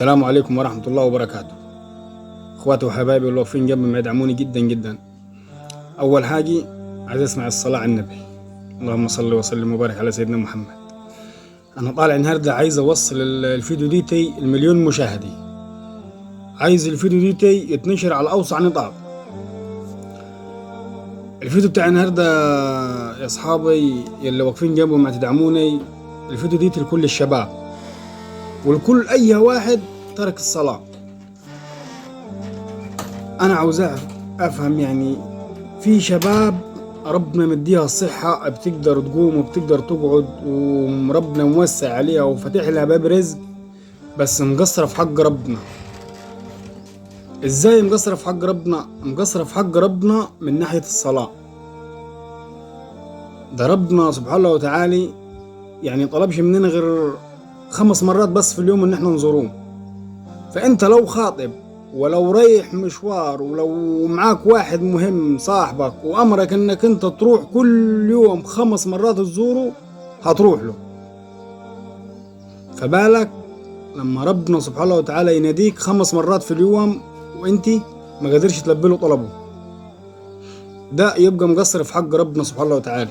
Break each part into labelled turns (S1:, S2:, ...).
S1: السلام عليكم ورحمة الله وبركاته. اخواتي وحبايبي اللي واقفين جنبي بيدعموني جدا جدا. اول حاجة عايز اسمع الصلاة على النبي، اللهم صل وسلم وبارك على سيدنا محمد. انا طالع النهارده عايز اوصل الفيديو ديتي المليون مشاهدة، عايز الفيديو ديتي يتنشر على اوسع نطاق. الفيديو بتاع النهارده يا اصحابي اللي واقفين جنبي ما تدعموني، الفيديو ديتي لكل الشباب ولكل اي واحد ترك الصلاة. انا عاوز افهم، يعني في شباب ربنا مديها الصحة بتقدر تقوم وبتقدر تقعد وربنا موسع عليها وفتح لها باب رزق، بس مقصرة في حق ربنا. ازاي مقصرة في حق ربنا؟ مقصرة في حق ربنا من ناحية الصلاة. ده ربنا سبحانه وتعالى يعني طلبش مننا غير 5 مرات بس في اليوم ان احنا نزوروه. فانت لو خاطب ولو رايح مشوار ولو معاك واحد مهم صاحبك وامرك انك انت تروح كل يوم 5 مرات تزوره، هتروح له. فبالك لما ربنا سبحانه وتعالى يناديك 5 مرات في اليوم وانت ما قدرش تلبي له طلبه، ده يبقى مقصر في حق ربنا سبحانه وتعالى.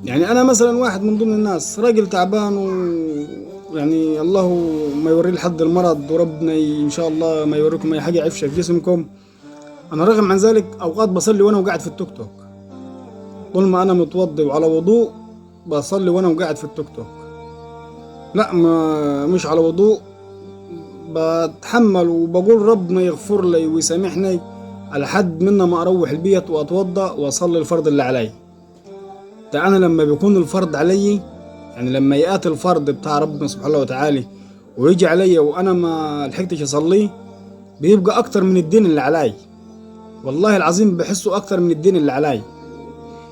S1: يعني انا مثلا واحد من ضمن الناس، راجل تعبان يعني الله ما يوري لحد المرض، وربنا ان شاء الله ما يوريكم اي حاجه عفشه في جسمكم. انا رغم عن ذلك اوقات بصلي وانا وقاعد في التوك توك، طول ما انا متوضي وعلى وضوء بصلي وانا وقاعد في التوك توك. لا مش على وضوء، بتحمل وبقول ربنا يغفر لي ويسامحني على حد منا ما اروح البيت واتوضى واصلي الفرض اللي علي. ده انا لما بيكون الفرض علي، يعني لما يأتي الفرض بتاع ربنا سبحانه وتعالى ويجي عليا وانا ما لحقتش اصليه، بيبقى اكتر من الدين اللي علي. والله العظيم بحسه اكتر من الدين اللي علي.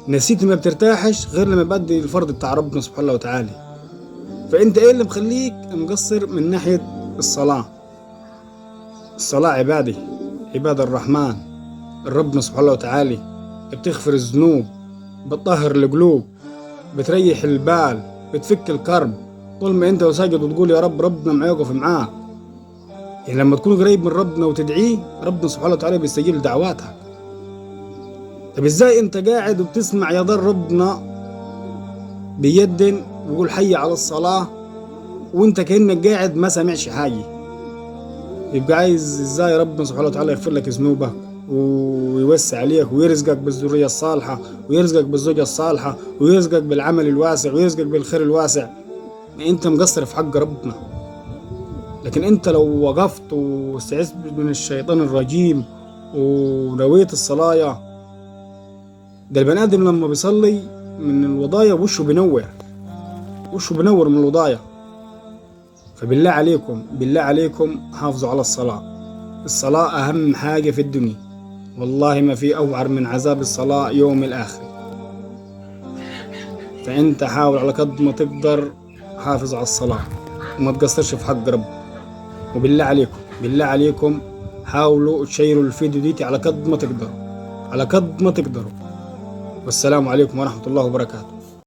S1: نسيتي ما بترتاحش غير لما بدي الفرض بتاع ربنا سبحانه وتعالى. فانت ايه اللي مخليك مقصر من ناحية الصلاة؟ الصلاة عبادة، عباد الرحمن، ربنا سبحانه وتعالى بتغفر الذنوب، بتطهر القلوب، بتريح البال، بتفك الكرب. طول ما انت وساجد وتقول يا رب، ربنا معاك وفي معاك. يعني لما تكون قريب من ربنا وتدعيه، ربنا سبحانه وتعالى بيستجيب لدعواتك. طب ازاي انت قاعد وبتسمع يا ضر ربنا بيدن ويقول حي على الصلاة وانت كأنك قاعد ما سمعش حاجة؟ يبقى عايز ازاي ربنا سبحانه وتعالى يغفر لك ذنوبك ويوسع عليك ويرزقك بالذرية الصالحة ويرزقك بالزوجة الصالحة ويرزقك بالعمل الواسع ويرزقك بالخير الواسع؟ انت مقصر في حق ربنا. لكن انت لو وقفت واستعذت من الشيطان الرجيم ونويت الصلاة، ده البني ادم لما بيصلي من الوضايا وشه بينور، وشه بينور من الوضايا. فبالله عليكم، بالله عليكم حافظوا على الصلاة. الصلاة اهم حاجة في الدنيا، والله ما في اوعر من عذاب الصلاة يوم الاخر. فانت حاول على قد ما تقدر حافظ على الصلاة وما تقصرش في حق رب. وبالله عليكم، بالله عليكم حاولوا تشيروا الفيديو ديتي على قد ما تقدروا، على قد ما تقدروا. والسلام عليكم ورحمة الله وبركاته.